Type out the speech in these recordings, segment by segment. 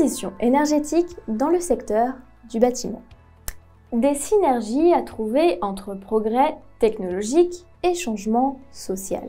transition énergétique dans le secteur du bâtiment. Des synergies à trouver entre progrès technologique et changement social.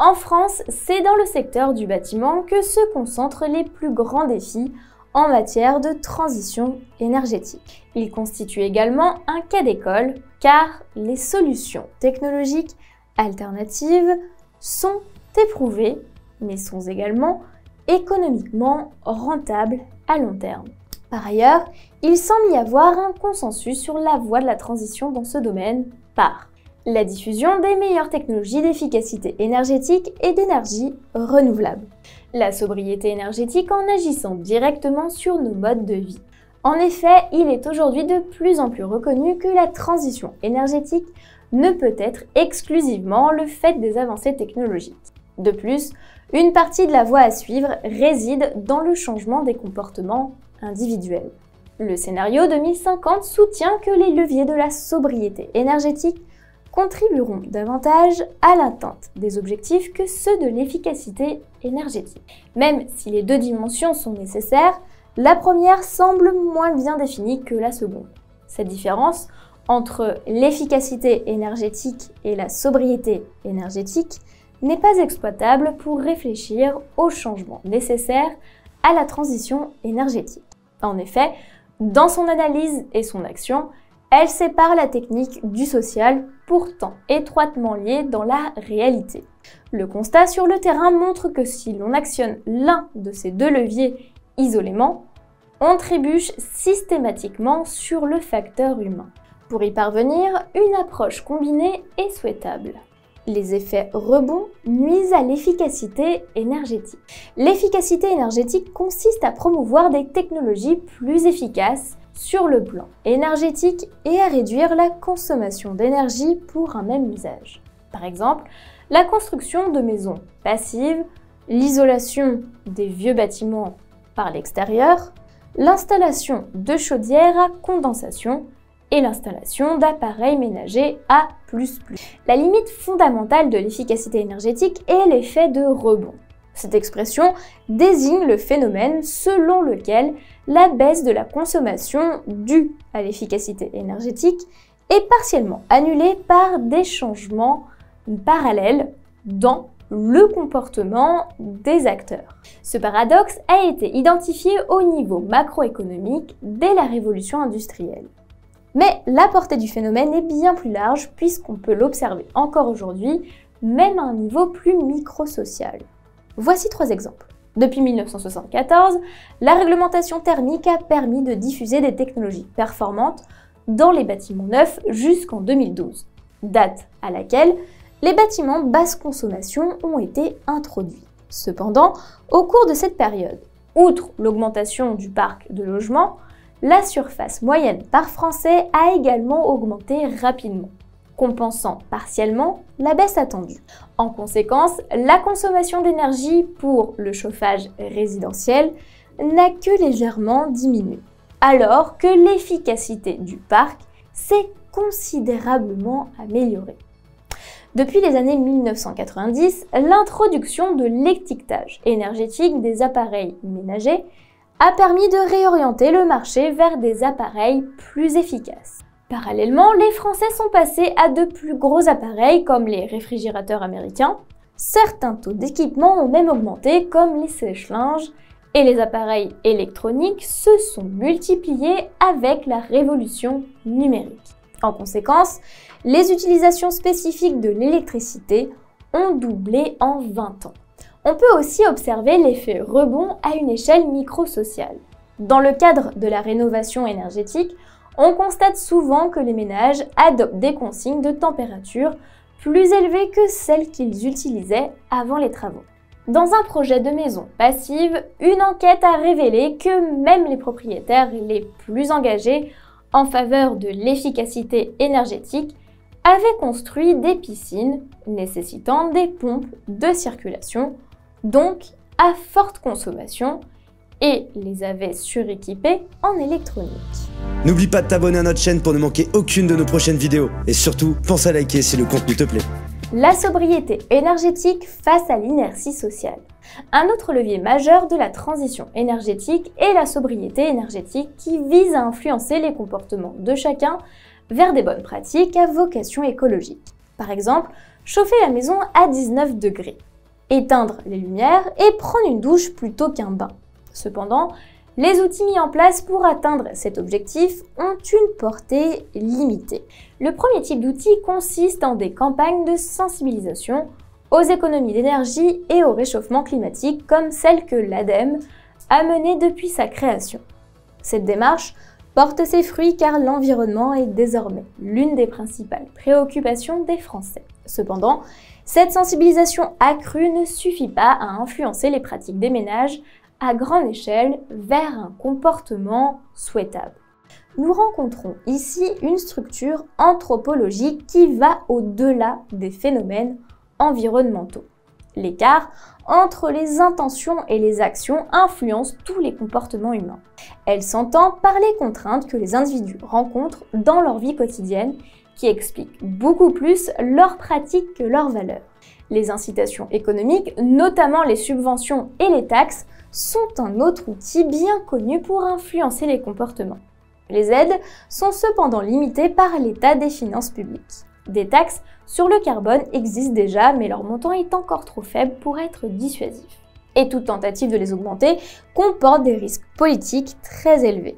En France, c'est dans le secteur du bâtiment que se concentrent les plus grands défis en matière de transition énergétique. Il constitue également un cas d'école car les solutions technologiques alternatives sont éprouvées mais sont également économiquement rentables à long terme. Par ailleurs, il semble y avoir un consensus sur la voie de la transition dans ce domaine par la diffusion des meilleures technologies d'efficacité énergétique et d'énergie renouvelable, la sobriété énergétique en agissant directement sur nos modes de vie. En effet, il est aujourd'hui de plus en plus reconnu que la transition énergétique ne peut être exclusivement le fait des avancées technologiques. De plus, une partie de la voie à suivre réside dans le changement des comportements individuels. Le scénario 2050 soutient que les leviers de la sobriété énergétique contribueront davantage à l'atteinte des objectifs que ceux de l'efficacité énergétique. Même si les deux dimensions sont nécessaires, la première semble moins bien définie que la seconde. Cette différence entre l'efficacité énergétique et la sobriété énergétique n'est pas exploitable pour réfléchir aux changements nécessaires à la transition énergétique. En effet, dans son analyse et son action, elle sépare la technique du social, pourtant étroitement liées dans la réalité. Le constat sur le terrain montre que si l'on actionne l'un de ces deux leviers isolément, on trébuche systématiquement sur le facteur humain. Pour y parvenir, une approche combinée est souhaitable. Les effets rebonds nuisent à l'efficacité énergétique. L'efficacité énergétique consiste à promouvoir des technologies plus efficaces sur le plan énergétique et à réduire la consommation d'énergie pour un même usage. Par exemple, la construction de maisons passives, l'isolation des vieux bâtiments par l'extérieur, l'installation de chaudières à condensation et l'installation d'appareils ménagers A++. La limite fondamentale de l'efficacité énergétique est l'effet de rebond. Cette expression désigne le phénomène selon lequel la baisse de la consommation due à l'efficacité énergétique est partiellement annulée par des changements parallèles dans le comportement des acteurs. Ce paradoxe a été identifié au niveau macroéconomique dès la révolution industrielle. Mais la portée du phénomène est bien plus large puisqu'on peut l'observer encore aujourd'hui, même à un niveau plus microsocial. Voici 3 exemples. Depuis 1974, la réglementation thermique a permis de diffuser des technologies performantes dans les bâtiments neufs jusqu'en 2012, date à laquelle les bâtiments basse consommation ont été introduits. Cependant, au cours de cette période, outre l'augmentation du parc de logements, la surface moyenne par Français a également augmenté rapidement, compensant partiellement la baisse attendue. En conséquence, la consommation d'énergie pour le chauffage résidentiel n'a que légèrement diminué, alors que l'efficacité du parc s'est considérablement améliorée. Depuis les années 1990, l'introduction de l'étiquetage énergétique des appareils ménagers a permis de réorienter le marché vers des appareils plus efficaces. Parallèlement, les Français sont passés à de plus gros appareils comme les réfrigérateurs américains. Certains taux d'équipement ont même augmenté comme les sèche-linges et les appareils électroniques se sont multipliés avec la révolution numérique. En conséquence, les utilisations spécifiques de l'électricité ont doublé en 20 ans. On peut aussi observer l'effet rebond à une échelle microsociale. Dans le cadre de la rénovation énergétique, on constate souvent que les ménages adoptent des consignes de température plus élevées que celles qu'ils utilisaient avant les travaux. Dans un projet de maison passive, une enquête a révélé que même les propriétaires les plus engagés en faveur de l'efficacité énergétique avaient construit des piscines nécessitant des pompes de circulation, donc à forte consommation, et les avaient suréquipées en électronique. N'oublie pas de t'abonner à notre chaîne pour ne manquer aucune de nos prochaines vidéos. Et surtout, pense à liker si le contenu te plaît. La sobriété énergétique face à l'inertie sociale. Un autre levier majeur de la transition énergétique est la sobriété énergétique qui vise à influencer les comportements de chacun vers des bonnes pratiques à vocation écologique. Par exemple, chauffer la maison à 19 degrés, éteindre les lumières et prendre une douche plutôt qu'un bain. Cependant, les outils mis en place pour atteindre cet objectif ont une portée limitée. Le premier type d'outil consiste en des campagnes de sensibilisation aux économies d'énergie et au réchauffement climatique comme celle que l'ADEME a menée depuis sa création. Cette démarche porte ses fruits car l'environnement est désormais l'une des principales préoccupations des Français. Cependant, cette sensibilisation accrue ne suffit pas à influencer les pratiques des ménages à grande échelle vers un comportement souhaitable. Nous rencontrons ici une structure anthropologique qui va au-delà des phénomènes environnementaux. L'écart entre les intentions et les actions influence tous les comportements humains. Elle s'entend par les contraintes que les individus rencontrent dans leur vie quotidienne qui expliquent beaucoup plus leurs pratiques que leurs valeurs. Les incitations économiques, notamment les subventions et les taxes, sont un autre outil bien connu pour influencer les comportements. Les aides sont cependant limitées par l'état des finances publiques. Des taxes sur le carbone existent déjà, mais leur montant est encore trop faible pour être dissuasif. Et toute tentative de les augmenter comporte des risques politiques très élevés.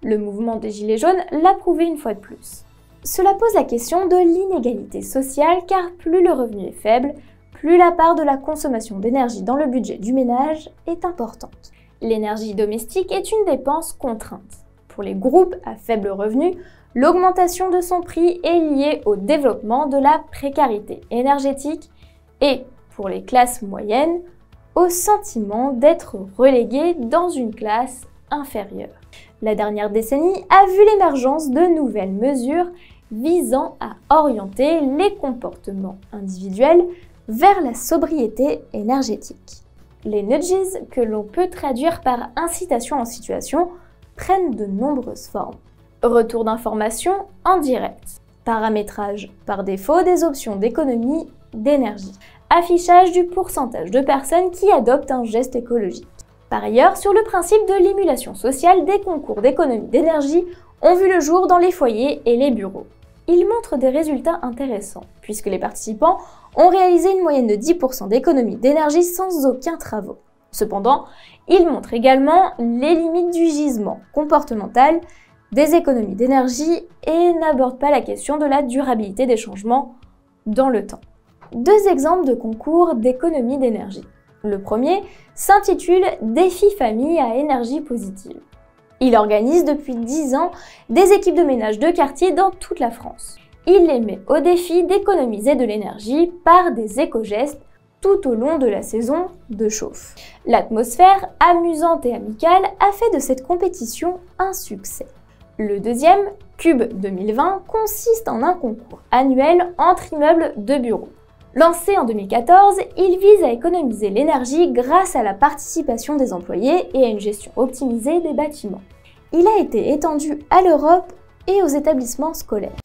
Le mouvement des Gilets jaunes l'a prouvé une fois de plus. Cela pose la question de l'inégalité sociale car plus le revenu est faible, plus la part de la consommation d'énergie dans le budget du ménage est importante. L'énergie domestique est une dépense contrainte. Pour les groupes à faible revenu, l'augmentation de son prix est liée au développement de la précarité énergétique et, pour les classes moyennes, au sentiment d'être relégué dans une classe inférieure. La dernière décennie a vu l'émergence de nouvelles mesures visant à orienter les comportements individuels vers la sobriété énergétique. Les nudges, que l'on peut traduire par incitation en situation, prennent de nombreuses formes. Retour d'informations en direct, paramétrage par défaut des options d'économie d'énergie, affichage du pourcentage de personnes qui adoptent un geste écologique. Par ailleurs, sur le principe de l'émulation sociale, des concours d'économie d'énergie ont vu le jour dans les foyers et les bureaux. Ils montrent des résultats intéressants, puisque les participants ont réalisé une moyenne de 10% d'économie d'énergie sans aucun travaux. Cependant, ils montrent également les limites du gisement comportemental des économies d'énergie et n'abordent pas la question de la durabilité des changements dans le temps. Deux exemples de concours d'économie d'énergie. Le premier s'intitule « Défi famille à énergie positive ». Il organise depuis 10 ans des équipes de ménage de quartier dans toute la France. Il les met au défi d'économiser de l'énergie par des éco-gestes tout au long de la saison de chauffe. L'atmosphère amusante et amicale a fait de cette compétition un succès. Le deuxième, Cube 2020, consiste en un concours annuel entre immeubles de bureaux. Lancé en 2014, il vise à économiser l'énergie grâce à la participation des employés et à une gestion optimisée des bâtiments. Il a été étendu à l'Europe et aux établissements scolaires.